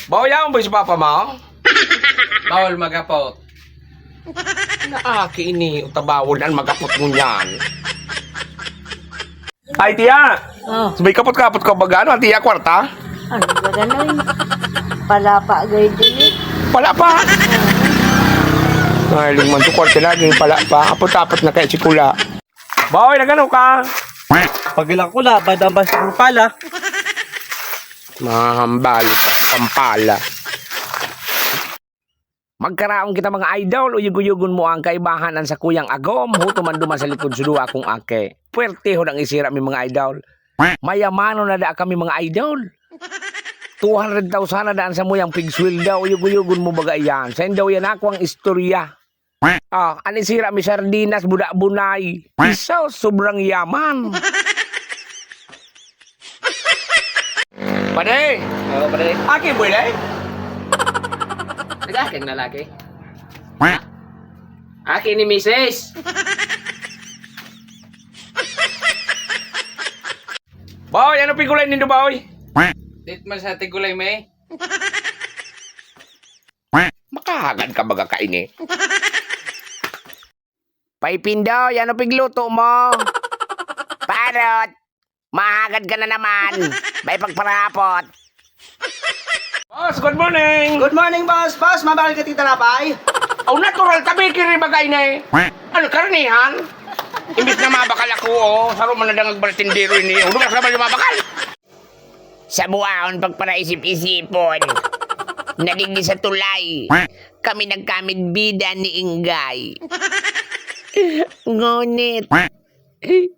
Bawayan mo ba si Papa mo? Bawal magapot. Naaki ini, utabawon ang magapot mo niyan. Ay, tiya! Oh, Sabay kapot-kapot ka ba gano'n, tiya, kwarta? ano ba gano'n? Palapa agay din eh. Pala pa! Mahaling man to, kwarta laging pala pa. Kapot-kapot na kay Chikula. Bawoy, na gano'n ka? Pagilang ko la, badambas ng pala. Mahambal pa, kampala. Magkaraong kita mga idol, uyug-uyugon mo ang kaibahanan sa kuyang agom, hutuman duman sa likod sudua akong ake. Puwerte ho nang isira mi mga idol. Mayamano na da kami mga idol. 200,000 na daan sa muyang pigswil daw, uyug-uyugon mo baga yan. Sayin daw yan ako ang istorya. Anin sira mi sardinas, budak-bunay. Isaw, sobrang yaman. Pade! Oo, pare. Aki boy day? Nag-aking lalaki. Aki ni Mrs. Boy, ano pigulay nindo boy? Dit man sa tigulay may. Makahagad ka baga kaini. Paipindo, ano pigluto mo? Parot! Mahagad ka na naman. May pagparapot. Boss, good morning! Good morning, boss. Boss, mabakal ka tita napay? Oh, natural, tabi kiri bagay na eh. Ano, karanihan? Imbis na mabakal ako, saro man na dangag bartendero ini. Ulo ka naman lumabakal. Sa buwaon, pagpanaisip-isipon. Nadigdi sa tulay. Kami nagkamit bida ni Ingay. Ngunit,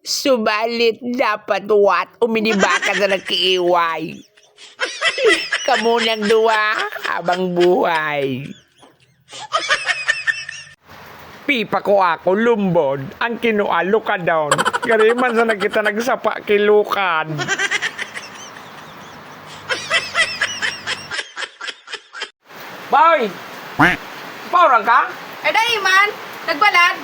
subalit dapat wat uminiba ka sa nagkiiway. Kamunang duwa habang buhay. Pipa ko ako lumbod ang kinualo ka down. Gariman sa nakita nagsapa kilukan. Boy! Paurang ka? Eh, dahil man, nagbalad.